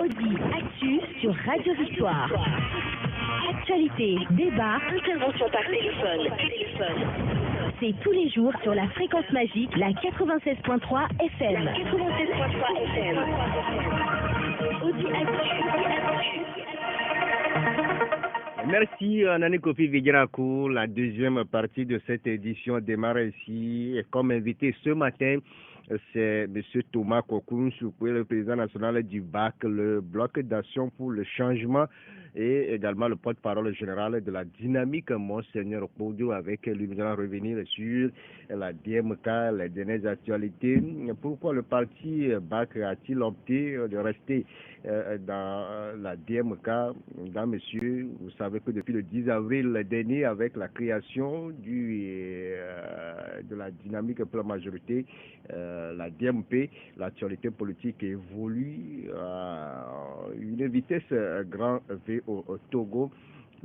Audi Actu sur Radio Victoire. Actualité, débat, intervention par téléphone. C'est tous les jours sur la fréquence magique, la 96.3 FM. Audi Actu. Merci Nani Kofi Vigirakou. La deuxième partie de cette édition démarre ici. Et comme invité ce matin, c'est M. Thomas Kokounchou, le président national du BAC, le bloc d'action pour le changement, et également le porte-parole général de la dynamique, Monseigneur Koudou, avec lui. Nous allons revenir sur la DMK, les dernières actualités. Pourquoi le parti BAC a-t-il opté de rester dans la DMK? Mesdames, Messieurs, vous savez que depuis le 10 avril dernier, avec la création de la dynamique pour la majorité, la DMP, l'actualité politique évolue à une vitesse grand V au Togo.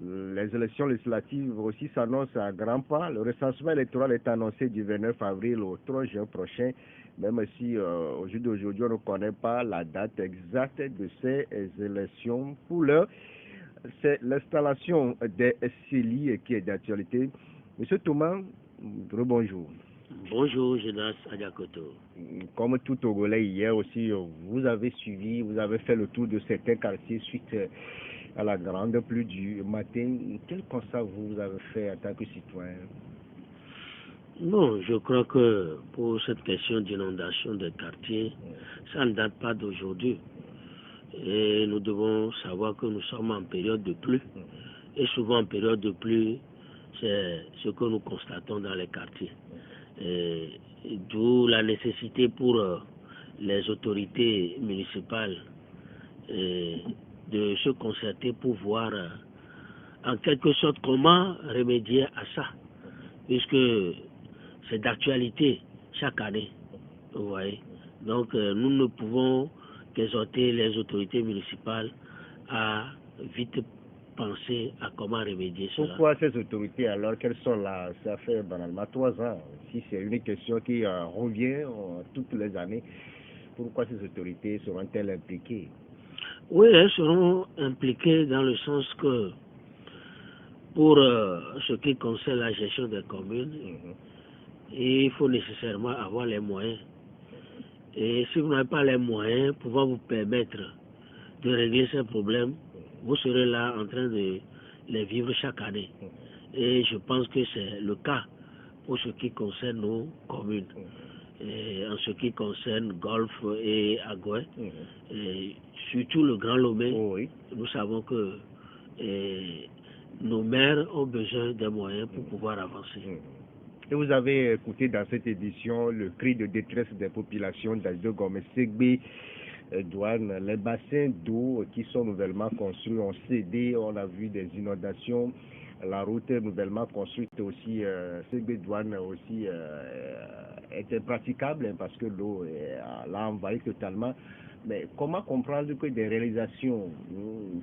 Les élections législatives aussi s'annoncent à grands pas. Le recensement électoral est annoncé du 29 avril au 3 juin prochain, même si au jour d'aujourd'hui, on ne connaît pas la date exacte de ces élections. Pour l'heure, c'est l'installation des CELI qui est d'actualité. Monsieur Thomas, rebonjour. Bonjour, Jonas Adiakoto. Comme tout Togolais hier aussi, vous avez suivi, vous avez fait le tour de certains quartiers suite à la grande pluie du matin. Quel constat vous avez fait en tant que citoyen? Non, je crois que pour cette question d'inondation des quartiers, ça ne date pas d'aujourd'hui. Et nous devons savoir que nous sommes en période de pluie. Et souvent en période de pluie, c'est ce que nous constatons dans les quartiers. D'où la nécessité pour les autorités municipales de se concerter pour voir en quelque sorte comment remédier à ça, puisque c'est d'actualité chaque année, vous voyez. Donc nous ne pouvons qu'exhorter les autorités municipales à vite penser à comment remédier cela. Pourquoi ces autorités alors qu'elles sont là? Ça fait banalement 3 ans. Si c'est une question qui revient toutes les années, pourquoi ces autorités seront-elles impliquées? Oui, elles seront impliquées dans le sens que pour ce qui concerne la gestion des communes, il faut nécessairement avoir les moyens. Et si vous n'avez pas les moyens pouvant vous permettre de régler ces problèmes, vous serez là en train de les vivre chaque année. Et je pense que c'est le cas pour ce qui concerne nos communes. Et en ce qui concerne Golf et Agoué, et surtout le Grand Lomé, nous savons que nos maires ont besoin des moyens pour pouvoir avancer. Et vous avez écouté dans cette édition le cri de détresse des populations d'Aïdo Gomé, Ségbe, Douane. Les bassins d'eau qui sont nouvellement construits ont cédé, on a vu des inondations. La route nouvellement construite aussi, Ségbe Douane aussi est impraticable parce que l'eau l'a envahi totalement. Mais comment comprendre que des réalisations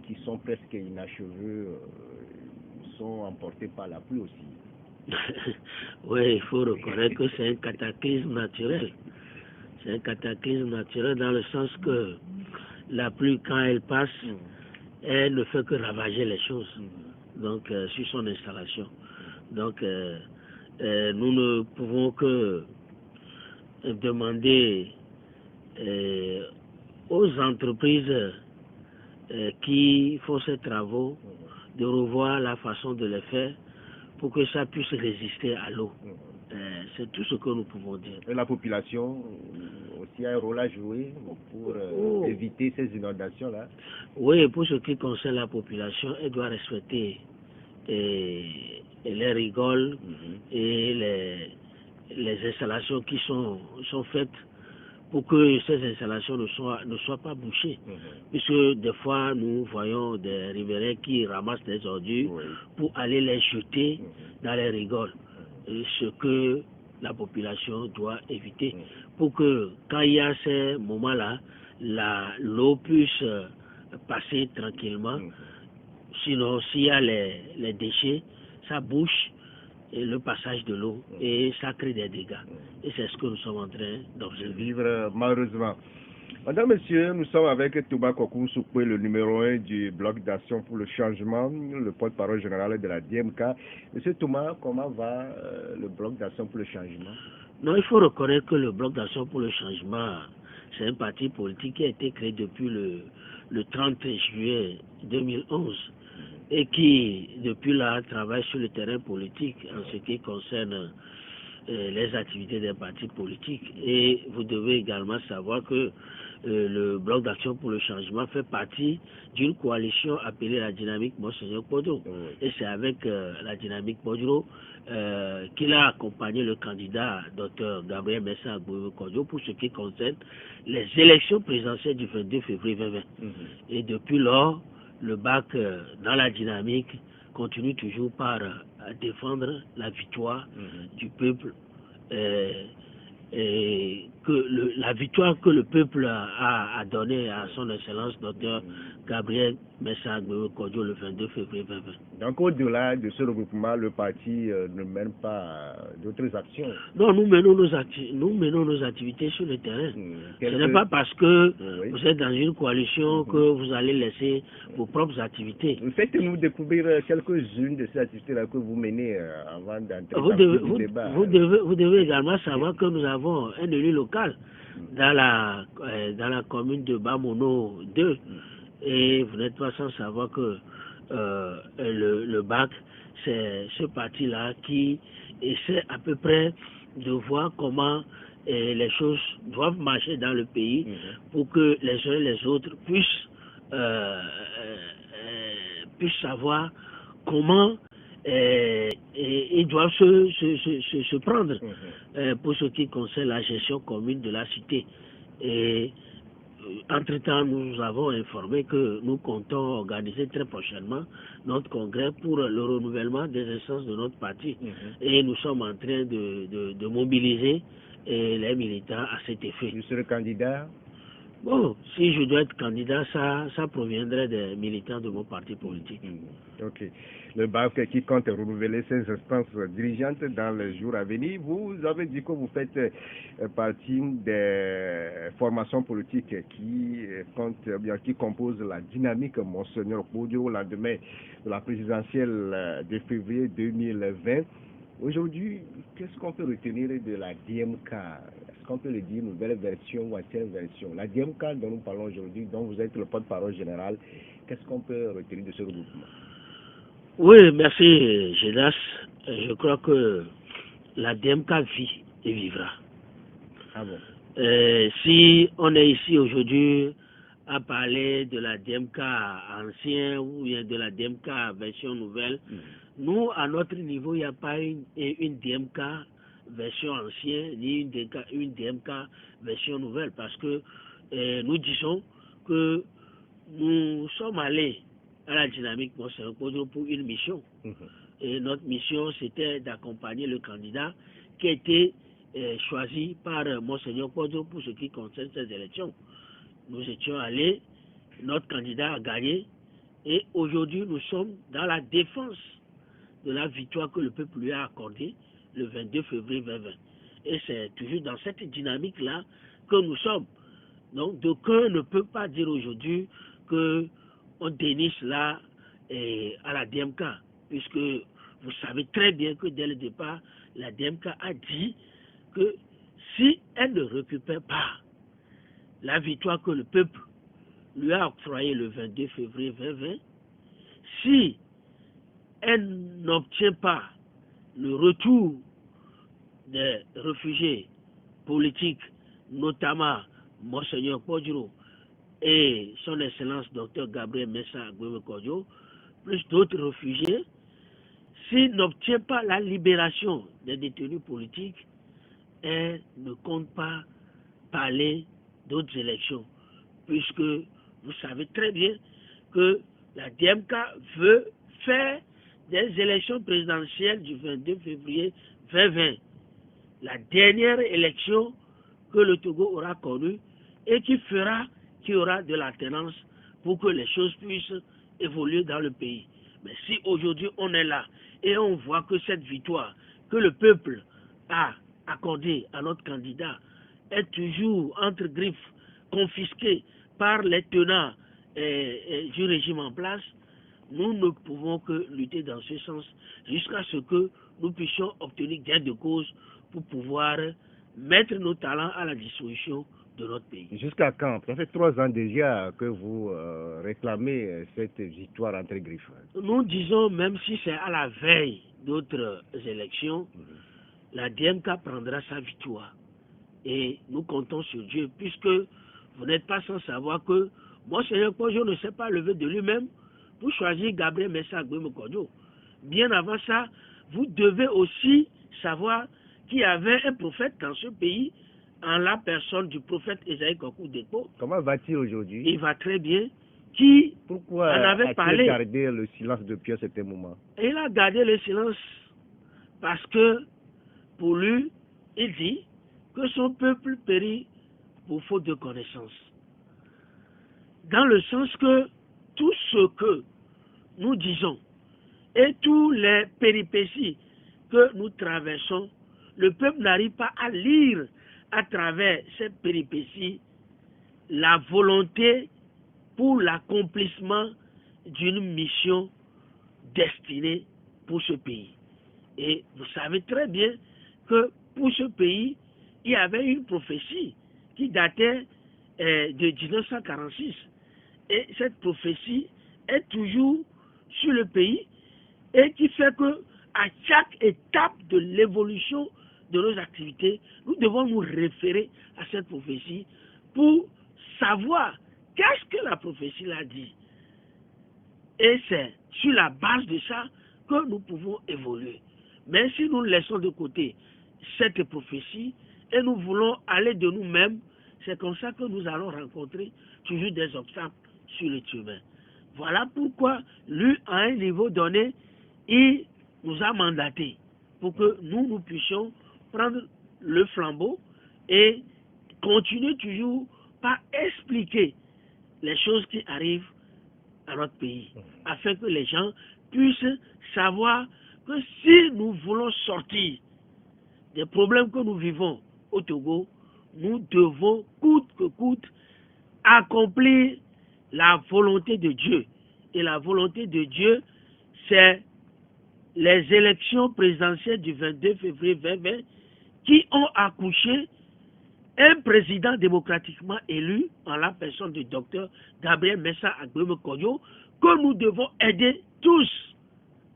qui sont presque inachevées sont emportées par la pluie aussi? Oui, il faut reconnaître que c'est un cataclysme naturel. C'est un cataclysme naturel dans le sens que la pluie, quand elle passe, elle ne fait que ravager les choses. Donc, sur son installation. Donc, nous ne pouvons que demander aux entreprises qui font ces travaux de revoir la façon de les faire pour que ça puisse résister à l'eau. C'est tout ce que nous pouvons dire. Et la population aussi a un rôle à jouer pour éviter ces inondations-là? Oui, pour ce qui concerne la population, elle doit respecter les rigoles et les installations qui sont faites pour que ces installations ne soient pas bouchées. Puisque des fois, nous voyons des riverains qui ramassent des ordures pour aller les jeter dans les rigoles. Ce que la population doit éviter pour que, quand il y a ces moments-là, l'eau puisse passer tranquillement. Sinon, s'il y a les déchets, ça bouche le passage de l'eau et ça crée des dégâts. Et c'est ce que nous sommes en train d'observer. Vivre malheureusement. Madame, Monsieur, nous sommes avec Touma Kokou Soukwe, le numéro 1 du bloc d'action pour le changement, le porte-parole général de la DMK. Monsieur Touma, comment va le bloc d'action pour le changement? Non, il faut reconnaître que le bloc d'action pour le changement, c'est un parti politique qui a été créé depuis le 30 juillet 2011 et qui, depuis là, travaille sur le terrain politique en ce qui concerne les activités des partis politiques. Et vous devez également savoir que le bloc d'action pour le changement fait partie d'une coalition appelée la dynamique Monseigneur Podro. Et c'est avec la dynamique Podro qu'il a accompagné le candidat Dr Gabriel Messa Agboubou-Kodjo pour ce qui concerne les élections présidentielles du 22 février 2020. Et depuis lors, le BAC dans la dynamique continue toujours par défendre la victoire du peuple et que la victoire que le peuple a donnée à son excellence docteur Gabriel Messa Agboubou-Kodjo le 22 février 2020. Donc au-delà de ce regroupement, le parti ne mène pas d'autres actions? Non, nous menons nos activités sur le terrain. Ce n'est pas parce que vous êtes dans une coalition que vous allez laisser vos propres activités. Faites-nous découvrir quelques-unes de ces activités-là que vous menez avant d'entrer dans le débat. Vous devez également savoir que nous avons un élu local dans la commune de Bamono 2. Et vous n'êtes pas sans savoir que le BAC, c'est ce parti-là qui essaie à peu près de voir comment les choses doivent marcher dans le pays pour que les uns et les autres puissent savoir comment ils doivent se prendre pour ce qui concerne la gestion commune de la cité. Et entre-temps, nous avons informé que nous comptons organiser très prochainement notre congrès pour le renouvellement des instances de notre parti. Et nous sommes en train de mobiliser les militants à cet effet. Vous serez candidat? Bon, si je dois être candidat, ça proviendrait des militants de mon parti politique. Ok. Le BAC qui compte renouveler ses instances dirigeantes dans les jours à venir. Vous avez dit que vous faites partie des formations politiques qui composent la dynamique Monseigneur Podjo au lendemain de la présidentielle de février 2020. Aujourd'hui, qu'est-ce qu'on peut retenir de la DMK? Est-ce qu'on peut le dire nouvelle version ou ancienne version? La DMK dont nous parlons aujourd'hui, dont vous êtes le porte-parole général, qu'est-ce qu'on peut retenir de ce regroupement? Oui, merci Gédas. Je crois que la DMK vit et vivra. Ah bon? Si on est ici aujourd'hui à parler de la DMK ancienne ou bien de la DMK version nouvelle, nous, à notre niveau, il n'y a pas une DMK version ancienne ni une DMK version nouvelle parce que nous disons que nous sommes allés à la dynamique Monseigneur Podjo pour une mission. Et notre mission, c'était d'accompagner le candidat qui a été choisi par Monseigneur Podjo pour ce qui concerne ces élections. Nous étions allés, notre candidat a gagné, et aujourd'hui, nous sommes dans la défense de la victoire que le peuple lui a accordée le 22 février 2020. Et c'est toujours dans cette dynamique-là que nous sommes. Donc, d'aucuns ne peut pas dire aujourd'hui qu'on déniche là à la DMK, puisque vous savez très bien que dès le départ, la DMK a dit que si elle ne récupère pas la victoire que le peuple lui a octroyée le 22 février 2020, si elle n'obtient pas le retour des réfugiés politiques, notamment Monseigneur Podjo et son excellence Dr Gabriel Messa Agboubou-Kodjo, plus d'autres réfugiés, s'il n'obtient pas la libération des détenus politiques, elle ne compte pas parler d'autres élections, puisque vous savez très bien que la DMK veut faire des élections présidentielles du 22 février 2020, la dernière élection que le Togo aura connue et qui fera qu'il y aura de l'alternance pour que les choses puissent évoluer dans le pays. Mais si aujourd'hui on est là et on voit que cette victoire que le peuple a accordée à notre candidat est toujours entre griffes confisqués par les tenants du régime en place, nous ne pouvons que lutter dans ce sens jusqu'à ce que nous puissions obtenir gain de cause pour pouvoir mettre nos talents à la disposition de notre pays. Jusqu'à quand? Ça fait 3 ans déjà que vous réclamez cette victoire entre griffes. Nous disons, même si c'est à la veille d'autres élections, la DMK prendra sa victoire. Et nous comptons sur Dieu, puisque vous n'êtes pas sans savoir que Monseigneur Kpodjo ne s'est pas levé de lui-même pour choisir Gabriel Messa Agbeumeu Kodjo. Bien avant ça, vous devez aussi savoir qu'il y avait un prophète dans ce pays, en la personne du prophète Esaïe Kokou Dekpo. Comment va-t-il aujourd'hui? Il va très bien. Qui Pourquoi en avait parlé? a-t-il gardé le silence depuis un certain moment? Et il a gardé le silence parce que, pour lui, il dit que son peuple périt pour faute de connaissance. Dans le sens que tout ce que nous disons et tous les péripéties que nous traversons, le peuple n'arrive pas à lire à travers ces péripéties la volonté pour l'accomplissement d'une mission destinée pour ce pays. Et vous savez très bien que pour ce pays, il y avait une prophétie qui datait de 1946. Et cette prophétie est toujours sur le pays et qui fait que à chaque étape de l'évolution de nos activités, nous devons nous référer à cette prophétie pour savoir qu'est-ce que la prophétie l'a dit. Et c'est sur la base de ça que nous pouvons évoluer. Mais si nous laissons de côté cette prophétie et nous voulons aller de nous-mêmes, c'est comme ça que nous allons rencontrer toujours des obstacles sur le chemin. Voilà pourquoi lui, à un niveau donné, il nous a mandatés pour que nous puissions prendre le flambeau et continuer toujours par expliquer les choses qui arrivent à notre pays, afin que les gens puissent savoir que si nous voulons sortir des problèmes que nous vivons au Togo, nous devons coûte que coûte accomplir la volonté de Dieu. Et la volonté de Dieu, c'est les élections présidentielles du 22 février 2020 qui ont accouché un président démocratiquement élu en la personne du docteur Gabriel Messa Agbeumeu Kodjo, que nous devons aider tous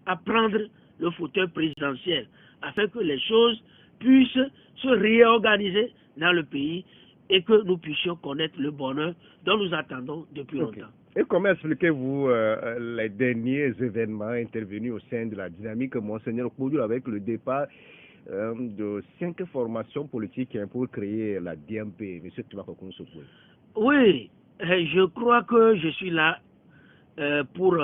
à prendre le fauteuil présidentiel afin que les choses puissent se réorganiser dans le pays et que nous puissions connaître le bonheur dont nous attendons depuis longtemps. Et comment expliquez-vous les derniers événements intervenus au sein de la dynamique Monseigneur Kpodjo avec le départ de 5 formations politiques pour créer la DMP, M. Thomas Kokou Sokwe? Oui, je crois que je suis là pour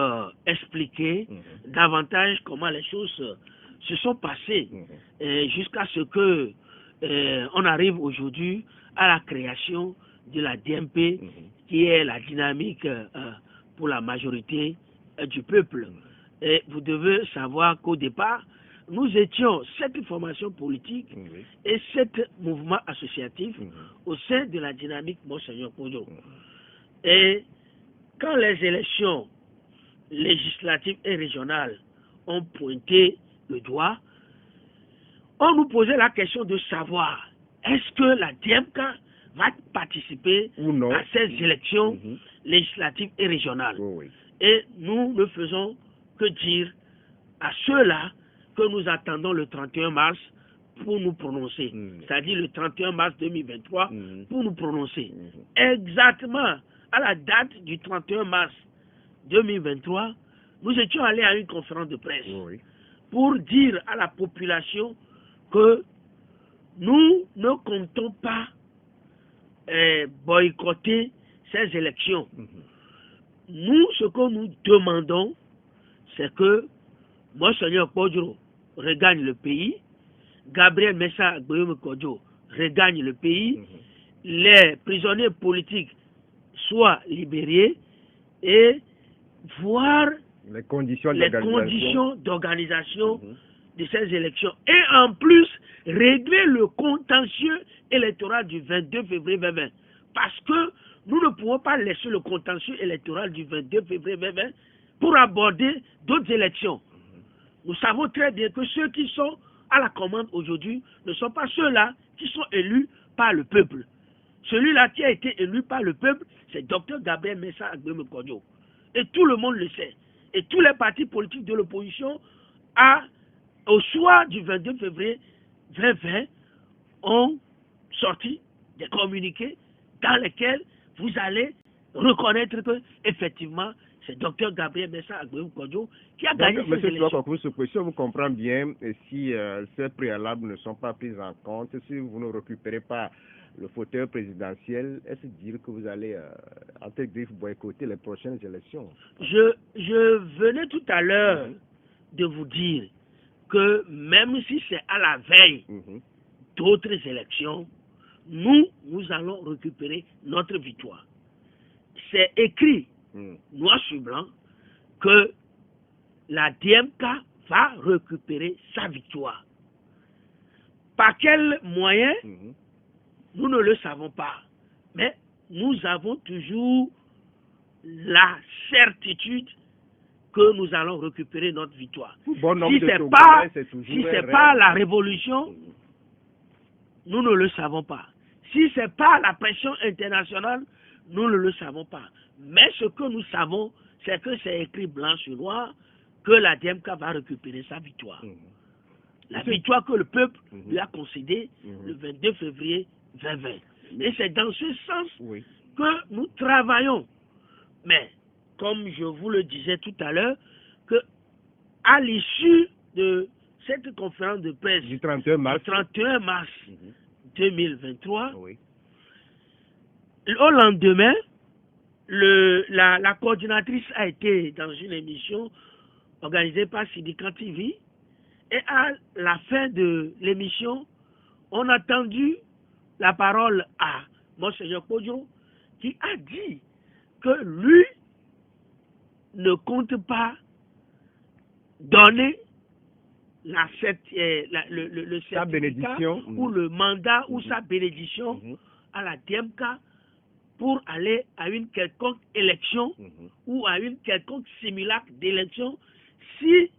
expliquer davantage comment les choses se sont passées jusqu'à ce que on arrive aujourd'hui à la création de la DMP qui est la dynamique pour la majorité du peuple. Et vous devez savoir qu'au départ, nous étions 7 formations politiques et 7 mouvements associatifs au sein de la dynamique Monseigneur Kpodjo. Et quand les élections législatives et régionales ont pointé le doigt, on nous posait la question de savoir est-ce que la DMK va participer à ces élections législatives et régionales. Et nous ne faisons que dire à ceux-là que nous attendons le 31 mars pour nous prononcer. C'est-à-dire le 31 mars 2023 pour nous prononcer. Exactement à la date du 31 mars 2023, nous étions allés à une conférence de presse pour dire à la population que nous ne comptons pas boycotter ces élections. Nous, ce que nous demandons, c'est que Monseigneur Kpodjo regagne le pays, Gabriel Messa Agbeumeu Kodjo regagne le pays, les prisonniers politiques soient libérés et voir les conditions d'organisation de ces élections. Et en plus, régler le contentieux électoral du 22 février 2020 parce que nous ne pouvons pas laisser le contentieux électoral du 22 février 2020 pour aborder d'autres élections. Nous savons très bien que ceux qui sont à la commande aujourd'hui ne sont pas ceux-là qui sont élus par le peuple. Celui-là qui a été élu par le peuple, c'est Dr Gabriel Mensah Agbeum-Kojo. Et tout le monde le sait. Et tous les partis politiques de l'opposition, au soir du 22 février 2020, ont sorti des communiqués dans lesquels vous allez reconnaître que effectivement c'est Dr Gabriel Mensah Agbeum-Kojo qui a gagné ces élections. Si on vous comprend bien, et si ces préalables ne sont pas pris en compte, si vous ne récupérez pas le fauteuil présidentiel, est-ce dire que vous allez boycotter les prochaines élections? Je venais tout à l'heure de vous dire que même si c'est à la veille d'autres élections, nous allons récupérer notre victoire. C'est écrit noir sur blanc que la DMK va récupérer sa victoire. Par quels moyens? Nous ne le savons pas. Mais nous avons toujours la certitude que nous allons récupérer notre victoire. Si c'est pas la révolution, nous ne le savons pas. Si c'est pas la pression internationale, nous ne le savons pas. Mais ce que nous savons, c'est que c'est écrit blanc sur noir que la DMK va récupérer sa victoire. La victoire que le peuple lui a concédée le 22 février 2020. Et c'est dans ce sens que nous travaillons. Mais, comme je vous le disais tout à l'heure, que à l'issue de cette conférence de presse du 31 mars, 2023, au lendemain, la coordinatrice a été dans une émission organisée par Sidika TV, et à la fin de l'émission, on a tendu la parole à Monseigneur Kojo, qui a dit que lui ne compte pas donner le certificat ou le mandat ou sa bénédiction à la DMK pour aller à une quelconque élection ou à une quelconque simulacre d'élection si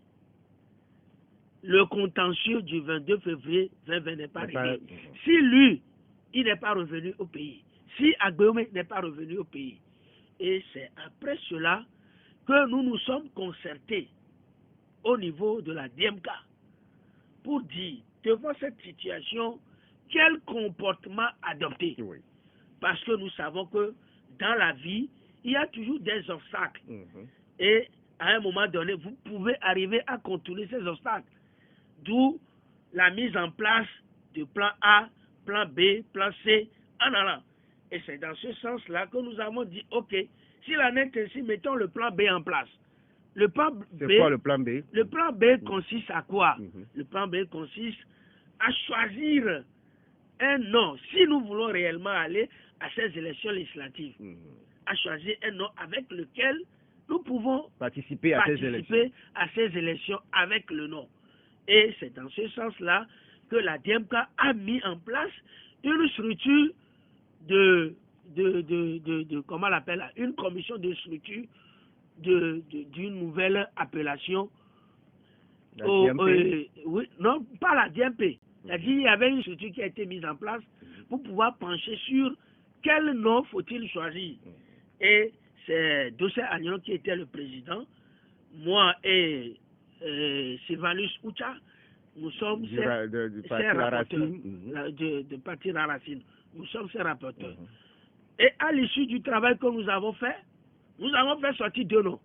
le contentieux du 22 février 2020 n'est pas réglé. Si lui, il n'est pas revenu au pays, si Agbeum n'est pas revenu au pays. Et c'est après cela que nous nous sommes concertés au niveau de la DMK pour dire, devant cette situation, quel comportement adopter. Parce que nous savons que dans la vie, il y a toujours des obstacles. Et à un moment donné, vous pouvez arriver à contourner ces obstacles. D'où la mise en place de plan A, plan B, plan C, en allant. Et c'est dans ce sens-là que nous avons dit, ok, s'il en est ainsi, mettons le plan B en place. Le plan B, c'est quoi le plan B? Le plan B consiste à quoi? Le plan B consiste à choisir un nom. Si nous voulons réellement aller à ces élections législatives, à choisir un nom avec lequel nous pouvons participer à ces élections avec le nom. Et c'est dans ce sens-là que la DMK a mis en place une structure comment on l'appelle, une commission de structure d'une nouvelle appellation. Oui, non, pas la DMP. C'est-à-dire qu'il y avait une structure qui a été mise en place pour pouvoir pencher sur quel nom faut-il choisir. Et c'est Dossé Agnon qui était le président. Moi et Sylvanus Oucha, nous sommes ses rapporteurs de parti Racine. Nous sommes ses rapporteurs. Et à l'issue du travail que nous avons fait sortir deux noms.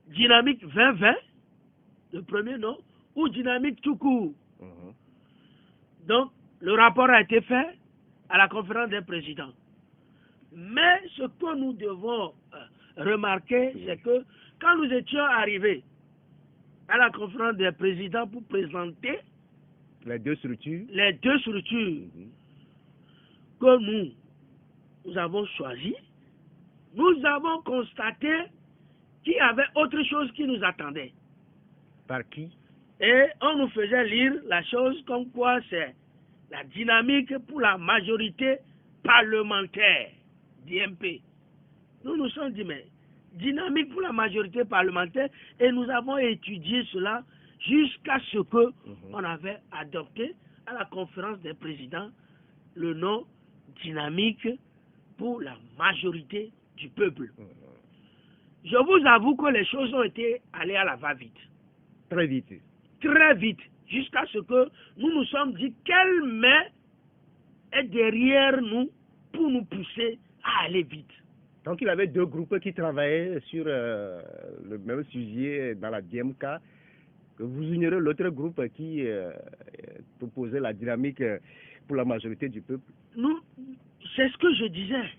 Dynamique 2020, le premier nom, ou Dynamique tout court. Donc, le rapport a été fait à la conférence des présidents. Mais ce que nous devons remarquer, c'est que quand nous étions arrivés à la conférence des présidents pour présenter les deux structures que nous avons choisies, nous avons constaté qu'il y avait autre chose qui nous attendait. Par qui? Et on nous faisait lire la chose comme quoi c'est la dynamique pour la majorité parlementaire, DMP. Nous nous sommes dit, mais dynamique pour la majorité parlementaire, et nous avons étudié cela jusqu'à ce que on avait adopté à la conférence des présidents le nom dynamique pour la majorité du peuple. Je vous avoue que les choses ont été allées à la va-vite. Très vite. Très vite, jusqu'à ce que nous nous sommes dit quelle main est derrière nous pour nous pousser à aller vite. Donc il y avait deux groupes qui travaillaient sur le même sujet dans la DMK. Que vous ignorez l'autre groupe qui proposait la dynamique pour la majorité du peuple. C'est ce que je disais,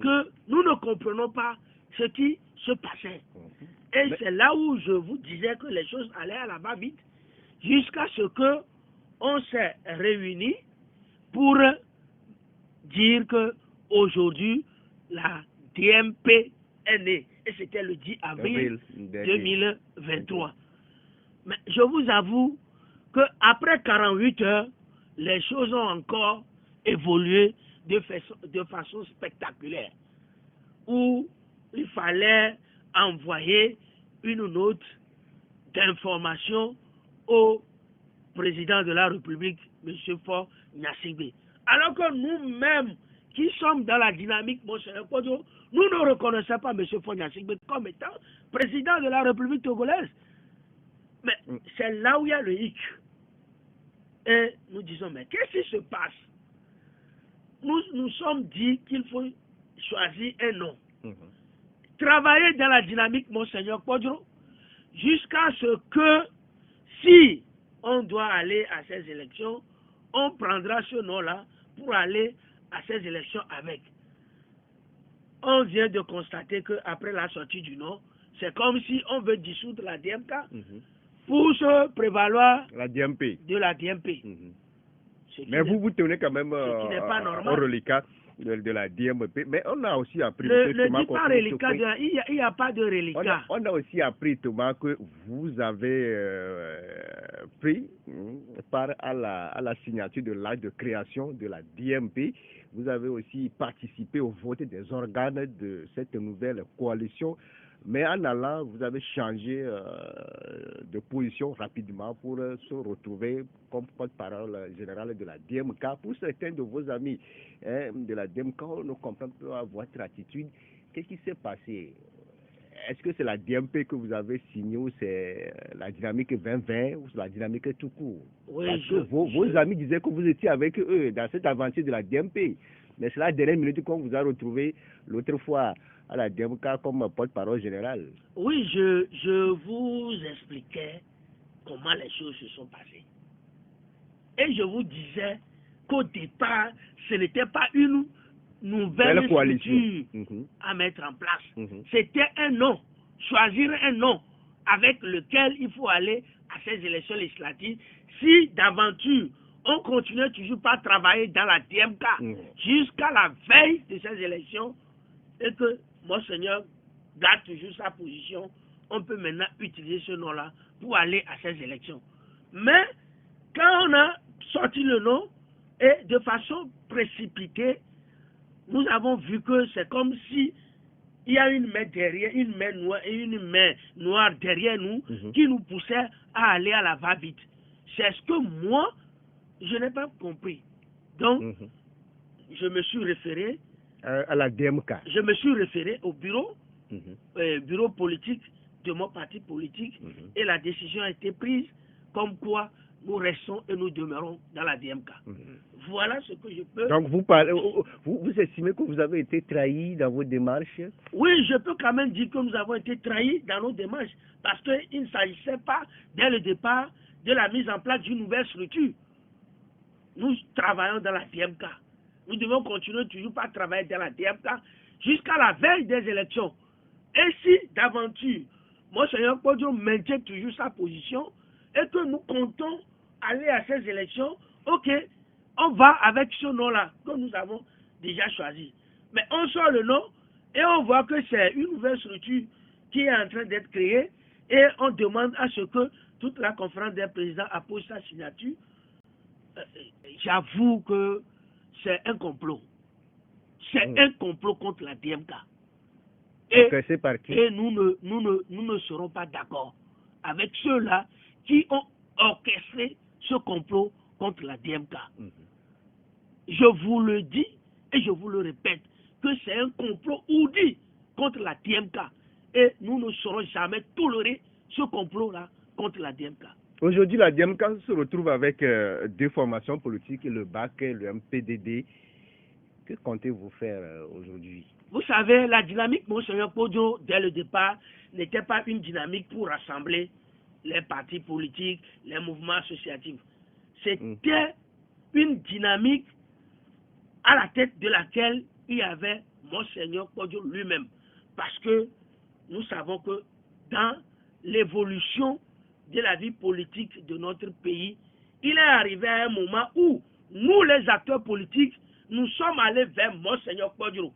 que nous ne comprenons pas ce qui se passait. Et c'est là où je vous disais que les choses allaient à la va-vite, jusqu'à ce que on s'est réunis pour dire que aujourd'hui la DMP est née. Et c'était le 10 avril 2023. Mais je vous avoue qu'après 48 heures, les choses ont encore évolué de façon spectaculaire. Où il fallait envoyer une note d'information au président de la République, M. Faure Gnassingbé. Alors que nous-mêmes, qui sommes dans la dynamique, mon cher Kodjo, nous ne reconnaissons pas M. Faure Gnassingbé comme étant président de la République togolaise. Mais c'est là où il y a le hic. Et nous disons, mais qu'est-ce qui se passe? Nous sommes dit qu'il faut choisir un nom. Travailler dans la dynamique, monseigneur Kodjo, jusqu'à ce que, si on doit aller à ces élections, on prendra ce nom-là pour aller à ces élections avec. On vient de constater qu'après la sortie du nom, c'est comme si on veut dissoudre la DMK pour se prévaloir de la DMP. Mais vous tenez quand même ce qui n'est pas normal. au reliquat de la DMP. Mais on a aussi appris... Le pas reliquat, il n'y a pas de reliquat. On a aussi appris, Thomas, que vous avez pris part à la signature de l'acte de création de la DMP. Vous avez aussi participé au vote des organes de cette nouvelle coalition. Mais en allant, vous avez changé de position rapidement pour se retrouver comme porte-parole générale de la DMK. Pour certains de vos amis de la DMK, on ne comprend pas votre attitude. Qu'est-ce qui s'est passé? Est-ce que c'est la DMP que vous avez signée ou c'est la dynamique 2020 ou c'est la dynamique tout court? Oui, parce que vos amis disaient que vous étiez avec eux dans cette aventure de la DMP. Mais c'est la dernière minute qu'on vous a retrouvé l'autre fois à la DMK comme porte-parole générale. Oui, je vous expliquais comment les choses se sont passées. Et je vous disais qu'au départ, ce n'était pas une nouvelle structure à mettre en place. C'était un nom, choisir un nom avec lequel il faut aller à ces élections législatives. Si d'aventure, on continue toujours pas à travailler dans la DMK jusqu'à la veille de ces élections et que Monseigneur garde toujours sa position, on peut maintenant utiliser ce nom-là pour aller à ces élections. Mais quand on a sorti le nom et de façon précipitée, nous avons vu que c'est comme si il y a une main derrière, une main noire derrière nous qui nous poussait à aller à la va-vite. C'est ce que moi, je n'ai pas compris. Donc, je me suis référé à la DMK. Je me suis référé au bureau, bureau politique de mon parti politique et la décision a été prise comme quoi nous restons et nous demeurons dans la DMK. Voilà ce que je peux... Donc vous estimez que vous avez été trahi dans vos démarches? Oui, je peux quand même dire que nous avons été trahis dans nos démarches parce qu'il ne s'agissait pas dès le départ de la mise en place d'une nouvelle structure. Nous travaillons dans la DMK. Nous devons continuer toujours pas travailler dans la DMK jusqu'à la veille des élections. Et si d'aventure, Monseigneur Kodjo maintient toujours sa position et que nous comptons aller à ces élections, ok, on va avec ce nom-là que nous avons déjà choisi. Mais on sort le nom et on voit que c'est une nouvelle structure qui est en train d'être créée et on demande à ce que toute la conférence des présidents appose sa signature. J'avoue que c'est un complot. c'est un complot contre la DMK. Orchestré par qui? Et nous ne serons pas d'accord avec ceux-là qui ont orchestré ce complot contre la DMK. Je vous le dis et je vous le répète que c'est un complot ourdi contre la DMK. Et nous ne saurons jamais tolérer ce complot-là contre la DMK. Aujourd'hui, la DMK se retrouve avec deux formations politiques, le BAC et le MPDD. Que comptez-vous faire aujourd'hui? Vous savez, la dynamique, Monseigneur Podio, dès le départ, n'était pas une dynamique pour rassembler les partis politiques, les mouvements associatifs. C'était une dynamique à la tête de laquelle il y avait Monseigneur Podio lui-même. Parce que nous savons que dans l'évolution de la vie politique de notre pays, il est arrivé à un moment où nous, les acteurs politiques, nous sommes allés vers Monseigneur Podio.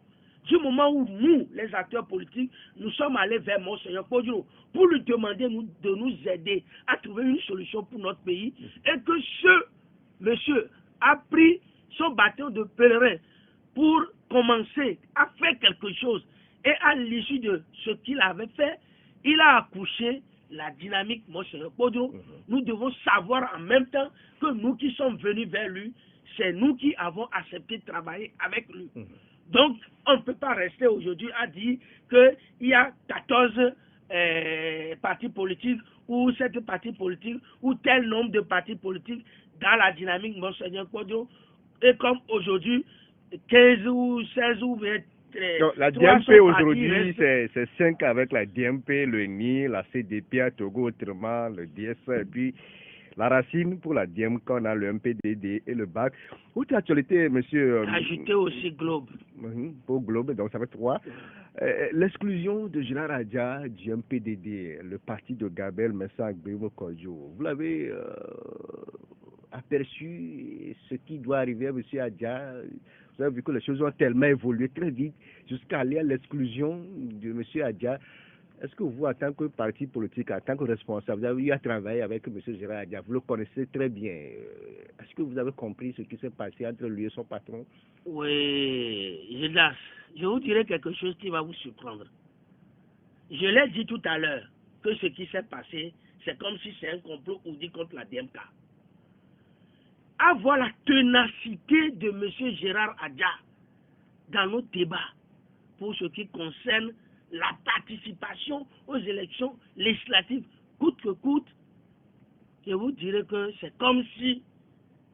Du moment où nous, les acteurs politiques, nous sommes allés vers Monseigneur Podio pour lui demander de nous aider à trouver une solution pour notre pays, et que ce monsieur a pris son bâton de pèlerin pour commencer à faire quelque chose. Et à l'issue de ce qu'il avait fait, il a accouché la dynamique Monseigneur Podio. Nous devons savoir en même temps que nous qui sommes venus vers lui, c'est nous qui avons accepté de travailler avec lui. Donc, on ne peut pas rester aujourd'hui à dire qu'il y a 14 partis politiques ou 7 partis politiques ou tel nombre de partis politiques dans la dynamique Monseigneur Podio. Et comme aujourd'hui, 15 ou 16 ou 20. Donc, la DMP aujourd'hui, c'est 5 avec la DMP, le NI, la CDP à Togo, autrement, le DSA, et puis la racine pour la DMK, on a le MPDD et le BAC. Autre actualité, monsieur. Ajouter aussi Globe. Pour Globe, donc ça fait 3. L'exclusion de Gérard Adja du MPDD, le parti de Gabel Messa Gbemo Kodjo. Vous l'avez aperçu ce qui doit arriver à monsieur Adja? Vous avez vu que les choses ont tellement évolué très vite jusqu'à aller à l'exclusion de monsieur Adja. Est-ce que vous, en tant que parti politique, en tant que responsable, vous avez eu à travailler avec M. Gérard Adja, vous le connaissez très bien. Est-ce que vous avez compris ce qui s'est passé entre lui et son patron? Oui, je vous dirai quelque chose qui va vous surprendre. Je l'ai dit tout à l'heure que ce qui s'est passé, c'est comme si c'est un complot ourdi contre la DMK. Avoir la ténacité de M. Gérard Adja dans nos débats pour ce qui concerne la participation aux élections législatives, coûte que coûte, je vous dirais que c'est comme si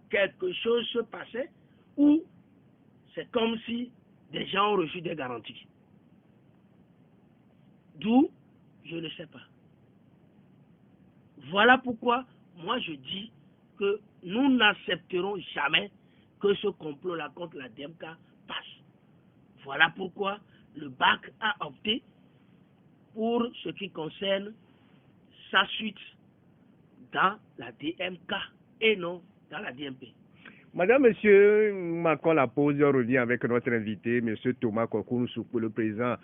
quelque chose se passait ou c'est comme si des gens ont reçu des garanties. D'où, je ne sais pas. Voilà pourquoi moi je dis que nous n'accepterons jamais que ce complot-là contre la DMK passe. Voilà pourquoi le BAC a opté pour ce qui concerne sa suite dans la DMK et non dans la DMP. Madame, monsieur Macron la pause, on revient avec notre invité, monsieur Thomas Kokoun Soukou, le président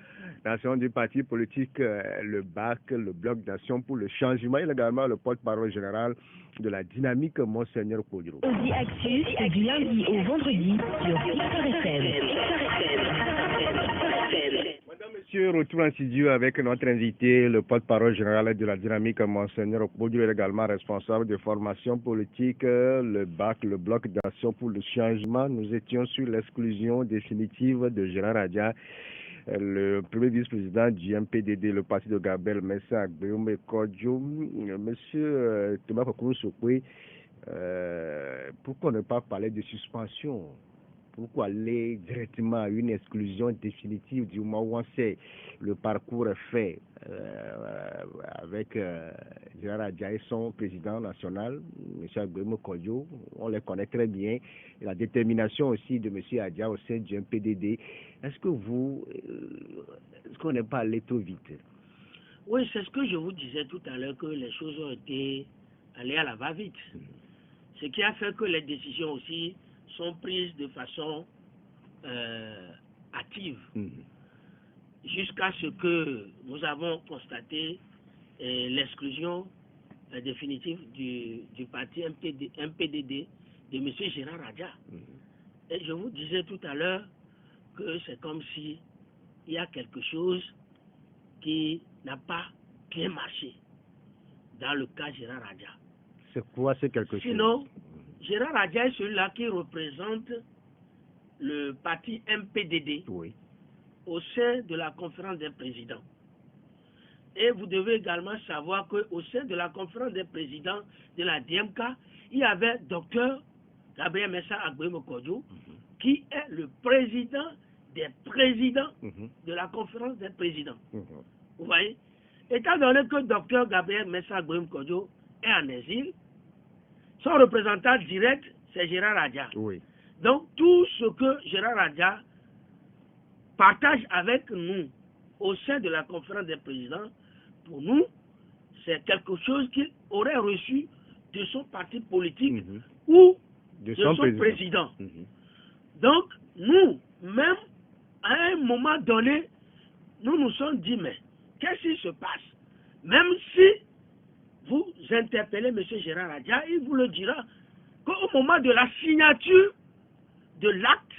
national du parti politique, le BAC, le Bloc d'Action pour le Changement. Il est également le porte-parole général de la dynamique Monseigneur Kodjo. Audi Actu, c'est du lundi au vendredi sur Victor FM. Madame, monsieur, retour en studio avec notre invité, le porte-parole général de la dynamique Monseigneur Kodjo, est également responsable de formation politique, le BAC, le Bloc d'Action pour le Changement. Nous étions sur l'exclusion définitive de Gérard Adja, le premier vice-président du MPDD, le parti de Gabel Messa Gbemo Kodjo. Monsieur Thomas Kokoun Soukou, pourquoi ne pas parler de suspension? Pourquoi aller directement à une exclusion définitive du moment où on sait le parcours fait avec Gérard Adja et son président national, M. Gbemo Kodjo? On les connaît très bien. Et la détermination aussi de M. Adja au sein du MPDD. Est-ce qu'on n'est pas allé trop vite? Oui, c'est ce que je vous disais tout à l'heure, que les choses ont été allées à la va-vite. Ce qui a fait que les décisions aussi sont prises de façon hâtive. Jusqu'à ce que nous avons constaté l'exclusion définitive du parti MPDD de M. Gérard Adja. Et je vous disais tout à l'heure que c'est comme si il y a quelque chose qui n'a pas bien marché dans le cas Gérard Adja. C'est quoi ce quelque chose? Sinon, Gérard Adja est celui-là qui représente le parti MPDD Oui. au sein de la conférence des présidents. Et vous devez également savoir qu'au sein de la conférence des présidents de la DMK, il y avait Dr Gabriel Messa Agboim Kodjo, qui est le président des présidents de la conférence des présidents. Vous voyez? Étant donné que Dr Gabriel Messa Agboim Kodjo est en exil, son représentant direct, c'est Gérard Adja. Oui. Donc, tout ce que Gérard Adja partage avec nous au sein de la conférence des présidents, pour nous, c'est quelque chose qu'il aurait reçu de son parti politique ou de son président. Donc, nous, même à un moment donné, nous nous sommes dit, mais qu'est-ce qui se passe? Même si vous interpellez M. Gérard Adja, il vous le dira qu'au moment de la signature de l'acte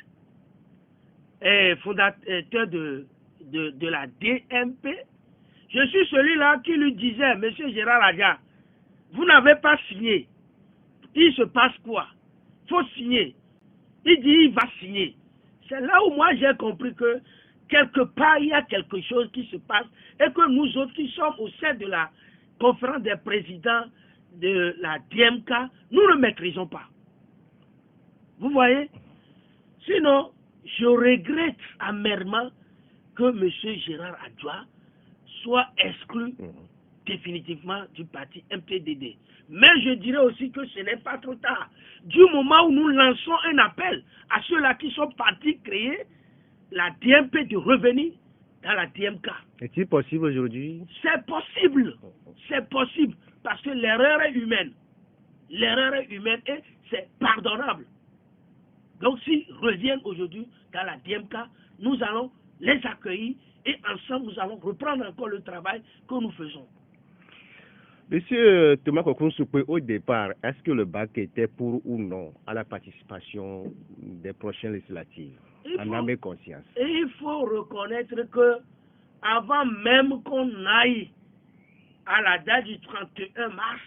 fondateur de la DMP, je suis celui-là qui lui disait, M. Gérard Adja, vous n'avez pas signé. Il se passe quoi? Il faut signer. Il dit, il va signer. C'est là où moi j'ai compris que quelque part il y a quelque chose qui se passe et que nous autres qui sommes au sein de la conférence des présidents de la DMK, nous ne maîtrisons pas. Vous voyez? Sinon, je regrette amèrement que M. Gérard Adja soit exclu définitivement du parti MPDD. Mais je dirais aussi que ce n'est pas trop tard. Du moment où nous lançons un appel à ceux-là qui sont partis créer la DMP de revenir dans la DMK. Est-il possible aujourd'hui? C'est possible. C'est possible. Parce que l'erreur est humaine. L'erreur est humaine et c'est pardonnable. Donc s'ils reviennent aujourd'hui dans la DMK, nous allons les accueillir et ensemble nous allons reprendre encore le travail que nous faisons. Monsieur Thomas Kokoun Soupé, au départ, est-ce que le BAC était pour ou non à la participation des prochaines législatives? En âme et conscience. Et il faut reconnaître que avant même qu'on aille à la date du 31 mars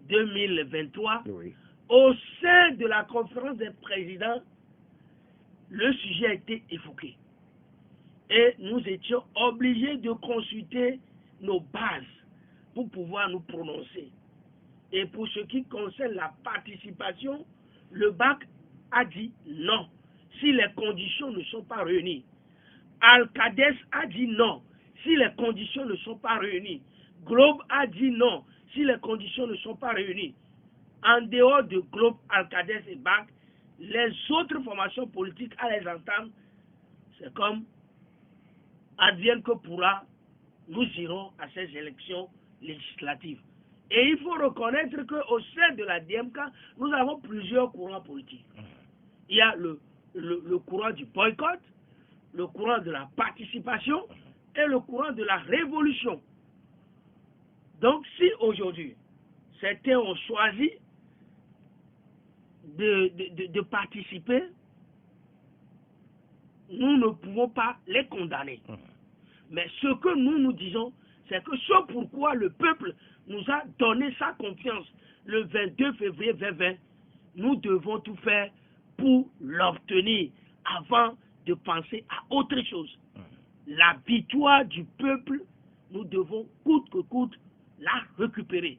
2023, au sein de la conférence des présidents, le sujet a été évoqué. Et nous étions obligés de consulter nos bases pour pouvoir nous prononcer. Et pour ce qui concerne la participation, le BAC a dit non, si les conditions ne sont pas réunies. Al-Qades a dit non, si les conditions ne sont pas réunies. Globe a dit non, si les conditions ne sont pas réunies. En dehors de Globe, Al-Qades et BAC, les autres formations politiques, à les entendre, c'est comme advienne que pourra, nous irons à ces élections législatives. Et il faut reconnaître qu'au sein de la DMK, nous avons plusieurs courants politiques. Il y a le courant du boycott, le courant de la participation et le courant de la révolution. Donc si aujourd'hui, certains ont choisi de participer, nous ne pouvons pas les condamner. Mais ce que nous disons, c'est que ce pourquoi le peuple nous a donné sa confiance le 22 février 2020, nous devons tout faire pour l'obtenir avant de penser à autre chose. La victoire du peuple, nous devons coûte que coûte la récupérer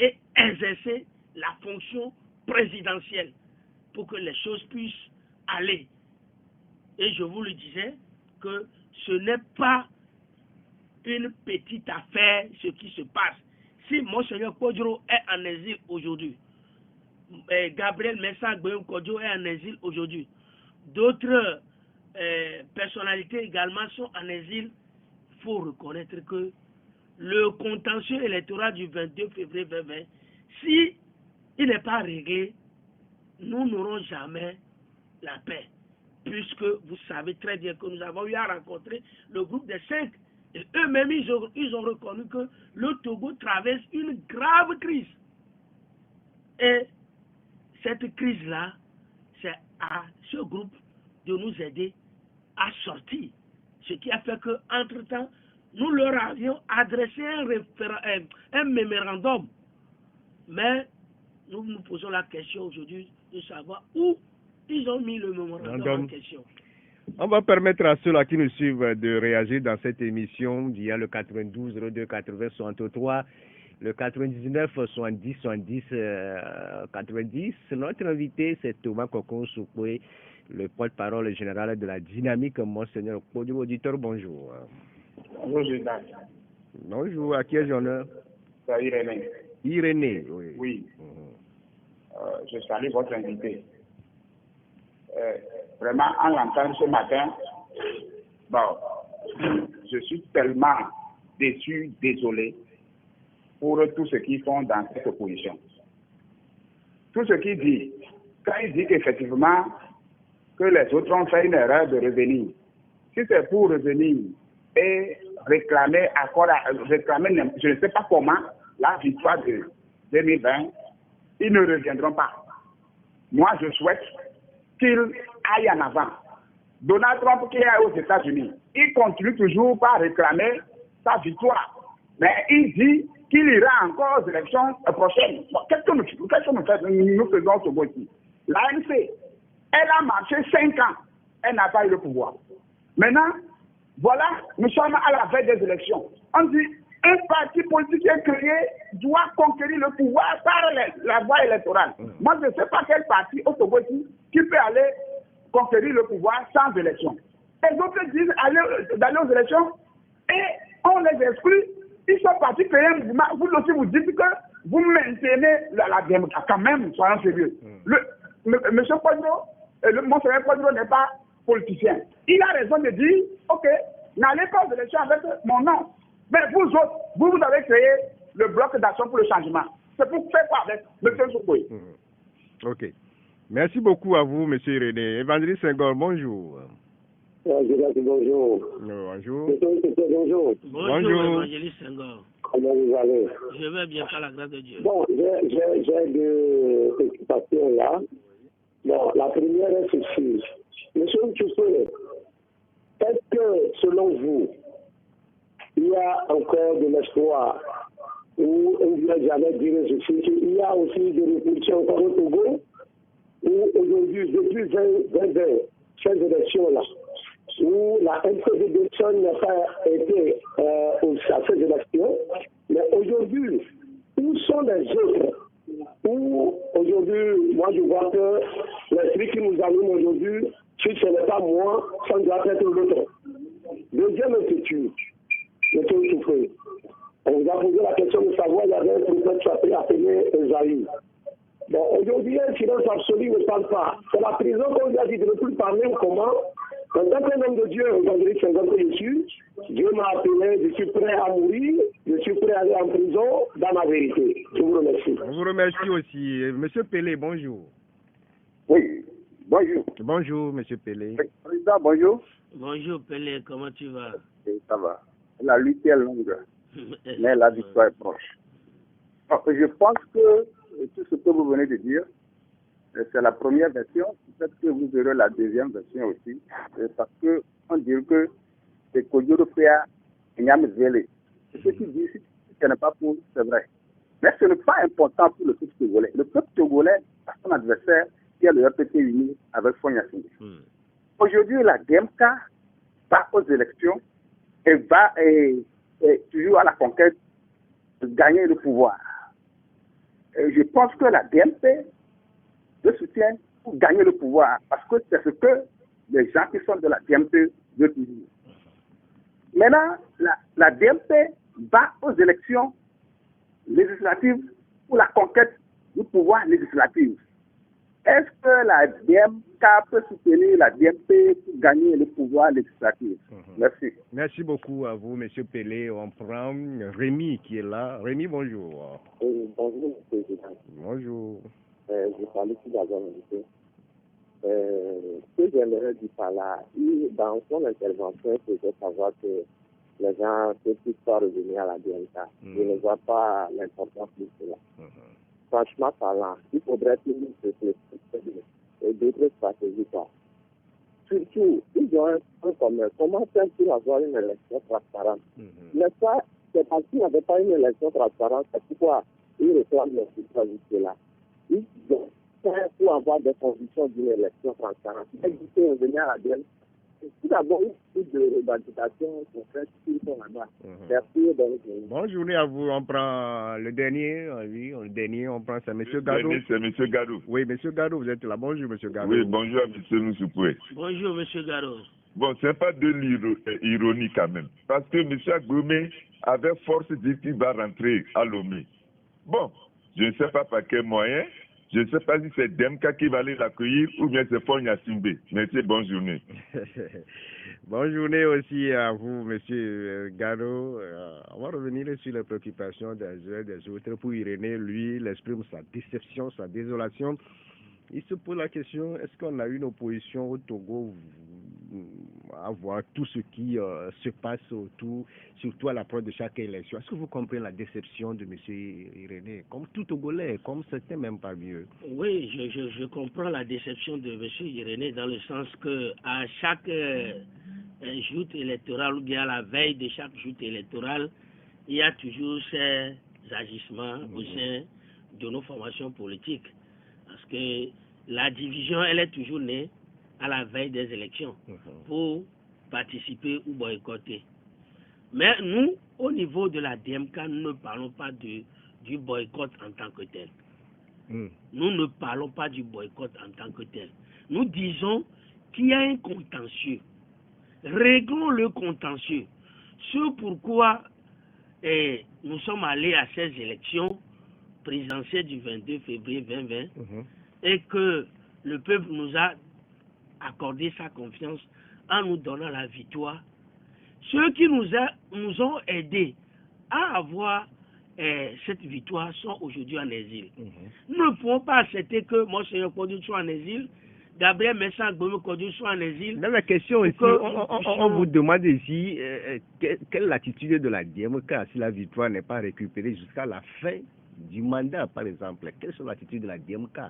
et exercer la fonction présidentielle pour que les choses puissent aller. Et je vous le disais que ce n'est pas une petite affaire ce qui se passe. Si Monseigneur Kodjo est en exil aujourd'hui, Gabriel Messa Agboim Kodjo est en exil aujourd'hui, d'autres personnalités également sont en exil, il faut reconnaître que le contentieux électoral du 22 février 2020, si il n'est pas réglé, nous n'aurons jamais la paix. Puisque vous savez très bien que nous avons eu à rencontrer le groupe des 5. Et eux-mêmes, ils ont reconnu que le Togo traverse une grave crise. Et cette crise-là, c'est à ce groupe de nous aider a sorti. Ce qui a fait qu'entre-temps, nous leur avions adressé un mémorandum. Mais nous nous posons la question aujourd'hui de savoir où ils ont mis le mémorandum en question. On va permettre à ceux-là qui nous suivent de réagir dans cette émission via le 92 02 80 63, le 99 70 70 90. Notre invité, c'est Thomas Kokon Soukwe, le porte-parole général de la Dynamique. Monseigneur Kodio, auditeur, bonjour. Bonjour, Judas. Bonjour, à qui ai-je l'honneur? C'est Irénée. Irénée, oui. Oui. Je salue votre invité. Vraiment, en l'entendant ce matin, je suis tellement déçu, désolé pour tout ce qu'ils font dans cette opposition. Tout ce qu'il dit, quand il dit qu'effectivement, que les autres ont fait une erreur de revenir, si c'est pour revenir et réclamer, je ne sais pas comment, la victoire de 2020, ils ne reviendront pas. Moi, je souhaite qu'il aille en avant. Donald Trump qui est aux États-Unis, il continue toujours par réclamer sa victoire. Mais il dit qu'il ira encore aux élections prochaines. Qu'est-ce que nous faisons ce mois-ci? L'ANC, elle a marché 5 ans. Elle n'a pas eu le pouvoir. Maintenant, voilà, nous sommes à la veille des élections. On dit, un parti politique qui est créé doit conquérir le pouvoir par la voie électorale. Moi, je ne sais pas quel parti au Togo qui peut aller conquérir le pouvoir sans élection. Les autres disent d'aller aux élections et on les exclut. Ils sont partis créer un mouvement. Vous aussi, vous dites que vous maintenez la démocratie. Quand même, soyons sérieux. Monsieur Quadro, Monseigneur Quadro n'est pas politicien. Il a raison de dire, ok, n'allez pas aux élections avec mon nom. Mais vous autres, vous avez créé le bloc d'action pour le changement. C'est pour faire quoi avec M. Soukoué? Ok. Merci beaucoup à vous, M. Irénée. Évangéliste Senghor, bonjour. Bonjour. Bonjour. Bonjour. Bonjour, Évangéliste Senghor. Comment vous allez? Je vais bien, par la grâce de Dieu. Bon, j'ai deux préoccupations là. Bon, la première est ceci. Monsieur Soukoué, est-ce que, selon vous, il y a encore de l'espoir ou on vient jamais dire ceci, qu'il y a aussi des révolutions encore au Togo où aujourd'hui, depuis 2020, ces élections-là, où la MPD n'a pas été à ces élections, mais aujourd'hui, où sont les autres? Où aujourd'hui, moi je vois que l'esprit qui nous allume aujourd'hui, si ce n'est pas moi, ça doit être l'autre. Deuxième inquiétude. On vous a posé la question de savoir, il y avait un prophète appelé Esaïe. Bon, aujourd'hui, un silence absolu ne parle pas. C'est la prison qu'on lui a dit de ne plus parler ou comment. En tant qu'un homme de Dieu, aujourd'hui, c'est un homme que je suis. Dieu m'a appelé, je suis prêt à mourir, je suis prêt à aller en prison dans ma vérité. Je vous remercie. Je vous remercie aussi. Monsieur Pelé, bonjour. Oui, bonjour. Bonjour, Monsieur Pelé. Président, bonjour. Bonjour, Pelé, comment tu vas? Ça va. La lutte est longue, mais la victoire est proche. Alors, je pense que tout ce que vous venez de dire, c'est la première version. Peut-être que vous aurez la deuxième version aussi. Parce qu'on dit que c'est Kodjo Péa et Niam Zélé. Ce qu'il dit, si ce n'est pas pour, c'est vrai. Mais ce n'est pas important pour le peuple togolais. Le peuple togolais a son adversaire qui est le RPT uni avec Fonya Singh. Aujourd'hui, la DMK va aux élections et va toujours à la conquête de gagner le pouvoir. Et je pense que la DMP le soutient pour gagner le pouvoir, parce que c'est ce que les gens qui sont de la DMP veulent dire. Maintenant, la DMP va aux élections législatives pour la conquête du pouvoir législatif. Est-ce que la DMK peut soutenir la DMP pour gagner le pouvoir législatif? Merci. Merci beaucoup à vous, M. Pelé. On prend Rémi qui est là. Rémi, bonjour. Bonjour, M. Président. Bonjour. Je salue tout d'abord, invité. Ce que j'aimerais dire par là, dans son intervention, il faut savoir que les gens ne peuvent pas revenir à la DMK. Je ne vois pas l'importance de cela. Franchement parlant, il faudrait que nous réfléchissions et d'autres stratégies. surtout, ils ont un point commun. Comment faire pour avoir une élection transparente? N'est-ce pas? C'est parce qu'il n'y avait pas une élection transparente, c'est pourquoi ils réclament le soutien jusque-là. Ils ont fait pour avoir des conditions d'une élection transparente. Ils disent revenir à l'ADN. Tout d'abord, une de revendication qu'on fait sur son là-bas. Bonne journée à vous. On prend le dernier. Oui, le dernier, on prend ça. Monsieur Gadou. C'est Monsieur Gadou. Oui, Monsieur Gadou, vous êtes là. Bonjour, Monsieur Gadou. Oui, bonjour à Monsieur Moussoupoue. Bonjour, Monsieur Gadou. Bon, c'est pas de l'ironie quand même. Parce que M. Agbomé avait force dit qu'il va rentrer à Lomé. Bon, je ne sais pas par quel moyen. Je ne sais pas si c'est Demka qui va aller l'accueillir ou bien c'est Fonya Simbe. Merci, bonne journée. Bonne journée aussi à vous, Monsieur Gado. On va revenir sur les préoccupations des uns et des autres. Pour Irénée, lui, il exprime sa déception, sa désolation. Il se pose la question, est-ce qu'on a une opposition au Togo à voir tout ce qui se passe autour, surtout à l'approche de chaque élection? Est-ce que vous comprenez la déception de M. Irénée, comme tout Togolais, comme certains même parmi eux? Oui, je comprends la déception de M. Irénée dans le sens que à chaque joute électorale ou bien à la veille de chaque joute électorale, il y a toujours ces agissements au sein de nos formations politiques. Parce que la division, elle est toujours née à la veille des élections pour participer ou boycotter. Mais nous, au niveau de la DMK, nous ne parlons pas du boycott en tant que tel. Nous ne parlons pas du boycott en tant que tel. Nous disons qu'il y a un contentieux. Réglons le contentieux. Ce pourquoi nous sommes allés à ces élections présidentielles du 22 février 2020 et que le peuple nous a accordé sa confiance en nous donnant la victoire. Ceux qui nous ont aidés à avoir cette victoire sont aujourd'hui en exil. Nous ne pouvons pas accepter que Monseigneur Kodou soit en exil, Gabriel Mensah Agbomé Kodou soit en exil. Dans la question ici, on vous demande ici quelle est l'attitude de la DMK si la victoire n'est pas récupérée jusqu'à la fin du mandat, par exemple. Quelle est l'attitude de la DMK?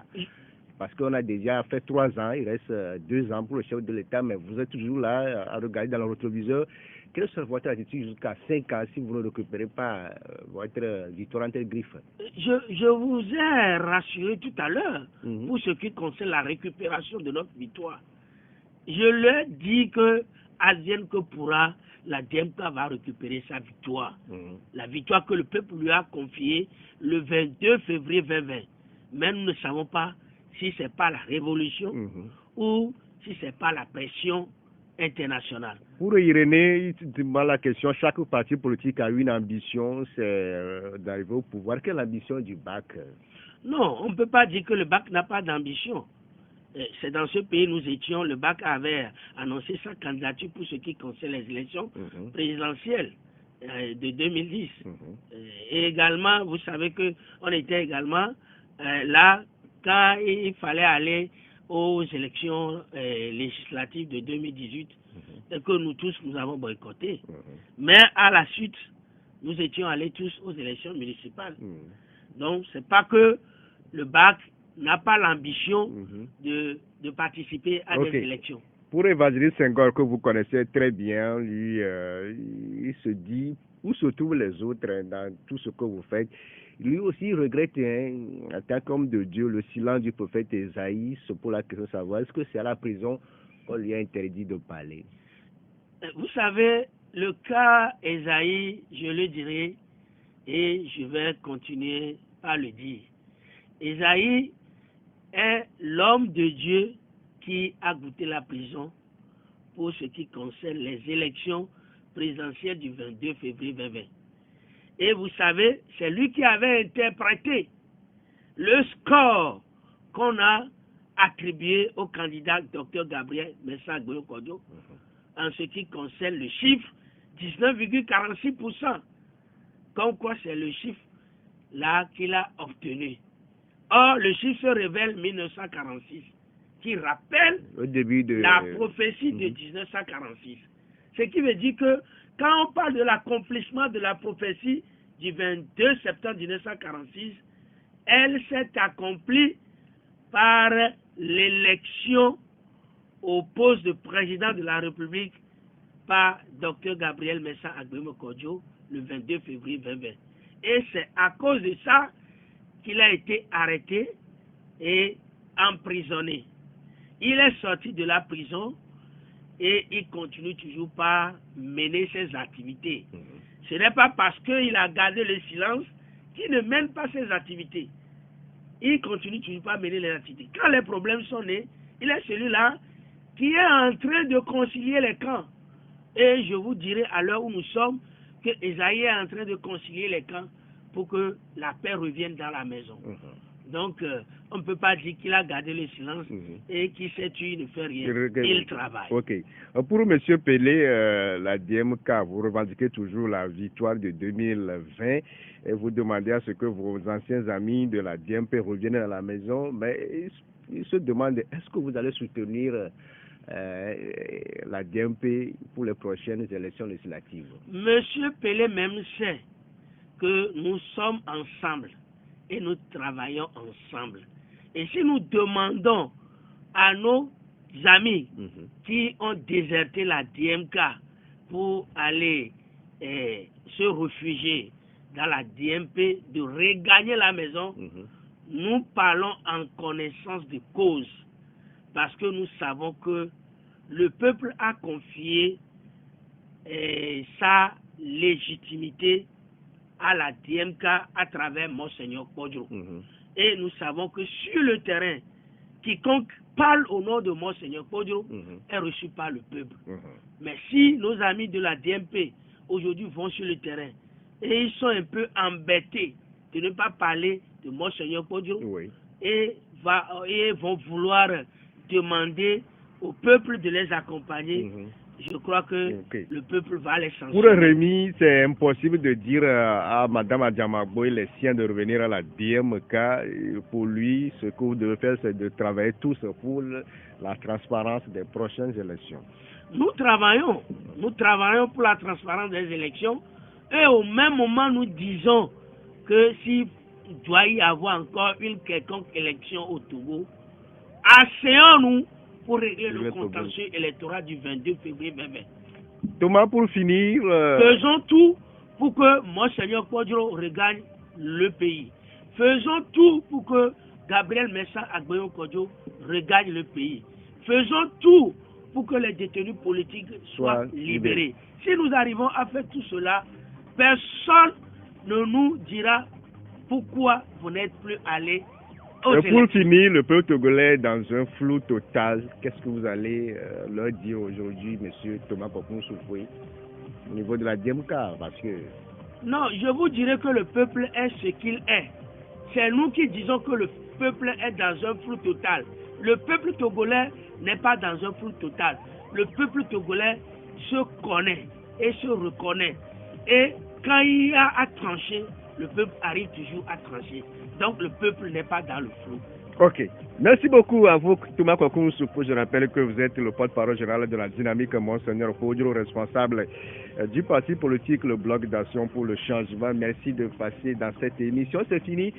Parce qu'on a déjà fait 3 ans, il reste 2 ans pour le chef de l'État, mais vous êtes toujours là à regarder dans le rétroviseur. Quelle sera votre attitude jusqu'à 5 ans si vous ne récupérez pas votre victoire entre griffes? Je vous ai rassuré tout à l'heure pour ce qui concerne la récupération de notre victoire. Je leur dis que, advienne que pourra, la DMK va récupérer sa victoire. La victoire que le peuple lui a confiée le 22 février 2020. Mais nous ne savons pas si ce n'est pas la révolution ou si ce n'est pas la pression internationale. Pour Irénée, il demande la question, chaque parti politique a une ambition, c'est d'arriver au pouvoir. Quelle est l'ambition du BAC? Non, on ne peut pas dire que le BAC n'a pas d'ambition. C'est dans ce pays nous étions, le BAC avait annoncé sa candidature pour ce qui concerne les élections présidentielles de 2010. Et également, vous savez qu'on était également là quand il fallait aller aux élections législatives de 2018 et que nous tous nous avons boycotté. Mais à la suite, nous étions allés tous aux élections municipales. Donc, c'est pas que le BAC n'a pas l'ambition de participer à des élections. Pour Évangeliste Senghor, que vous connaissez très bien, lui, il se dit où se trouvent les autres dans tout ce que vous faites. Lui aussi regrette, en tant qu'homme de Dieu, le silence du prophète Esaïe. C'est pour la question de savoir, est-ce que c'est à la prison qu'on lui a interdit de parler? Vous savez, le cas Esaïe, je le dirai, et je vais continuer à le dire. Esaïe est l'homme de Dieu qui a goûté la prison pour ce qui concerne les élections présidentielles du 22 février 2020. Et vous savez, c'est lui qui avait interprété le score qu'on a attribué au candidat Dr Gabriel Mensah Agbomé Kodou en ce qui concerne le chiffre 19,46%. Comme quoi c'est le chiffre là qu'il a obtenu. Or, le chiffre se révèle 1946, qui rappelle la prophétie de 1946. Ce qui veut dire que quand on parle de l'accomplissement de la prophétie du 22 septembre 1946, elle s'est accomplie par l'élection au poste de président de la République par Dr Gabriel Mensah Agbéomo Kodjo le 22 février 2020. Et c'est à cause de ça qu'il a été arrêté et emprisonné. Il est sorti de la prison et il continue toujours par mener ses activités. Ce n'est pas parce qu'il a gardé le silence qu'il ne mène pas ses activités. Il continue toujours par mener les activités. Quand les problèmes sont nés, il est celui-là qui est en train de concilier les camps. Et je vous dirai à l'heure où nous sommes que Esaïe est en train de concilier les camps pour que la paix revienne dans la maison. Donc, on ne peut pas dire qu'il a gardé le silence et qu'il s'est tué, il ne fait rien. Il travaille. Ok. Pour M. Pelé, la DMK, vous revendiquez toujours la victoire de 2020 et vous demandez à ce que vos anciens amis de la DMP reviennent à la maison. Mais ils se demandent, est-ce que vous allez soutenir la DMP pour les prochaines élections législatives? Monsieur Pelé même sait que nous sommes ensemble et nous travaillons ensemble. Et si nous demandons à nos amis qui ont déserté la DMK pour aller se réfugier dans la DMP de regagner la maison, nous parlons en connaissance de cause. Parce que nous savons que le peuple a confié sa légitimité à la DMK à travers Monseigneur Kodjo. Et nous savons que sur le terrain, quiconque parle au nom de Monseigneur Kodjo est reçu par le peuple. Mais si nos amis de la DMP aujourd'hui vont sur le terrain et ils sont un peu embêtés de ne pas parler de Monseigneur Kodjo et vont vouloir demander au peuple de les accompagner, je crois que le peuple va les sanctionner. Pour Rémi, c'est impossible de dire à Mme Adjamagbo et les siens de revenir à la DMK. Pour lui, ce que vous devez faire, c'est de travailler tous pour la transparence des prochaines élections. Nous travaillons pour la transparence des élections et au même moment, nous disons que s'il doit y avoir encore une quelconque élection au Togo, asseyons-nous pour régler le contentieux électoral du 22 février 2020. Thomas, pour finir... Faisons tout pour que Monseigneur Kodjo regagne le pays. Faisons tout pour que Gabriel Mensah Agbéomo Kodjo regagne le pays. Faisons tout pour que les détenus politiques soient libérés. Si nous arrivons à faire tout cela, personne ne nous dira pourquoi vous n'êtes plus allés. Et pour finir, le peuple togolais est dans un flou total. Qu'est-ce que vous allez leur dire aujourd'hui, M. Thomas Kokoum Soufoué, au niveau de la DMK, parce que... Non, je vous dirais que le peuple est ce qu'il est. C'est nous qui disons que le peuple est dans un flou total. Le peuple togolais n'est pas dans un flou total. Le peuple togolais se connaît et se reconnaît. Et quand il y a à trancher, le peuple arrive toujours à trancher. Donc le peuple n'est pas dans le flou. Ok. Merci beaucoup à vous, Thomas Kokoum Soufoué. Je rappelle que vous êtes le porte-parole général de la dynamique Monseigneur Kodjo, responsable du parti politique, le Bloc d'action pour le changement. Merci de passer dans cette émission. C'est fini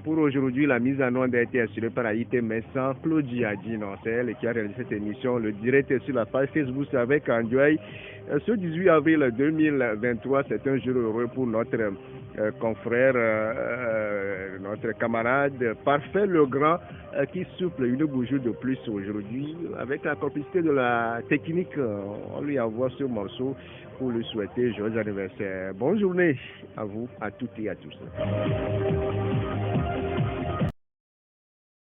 pour aujourd'hui. La mise en onde a été assurée par Aïté Messan, Claudia Adjino. C'est elle qui a réalisé cette émission. Le direct est sur la page Facebook avec Andjoy. Ce 18 avril 2023, c'est un jour heureux pour notre confrère, notre camarade Parfait Legrand, qui souffle une bougie de plus aujourd'hui. Avec la complicité de la technique, on lui envoie ce morceau pour lui souhaiter joyeux anniversaire. Bonne journée à vous, à toutes et à tous.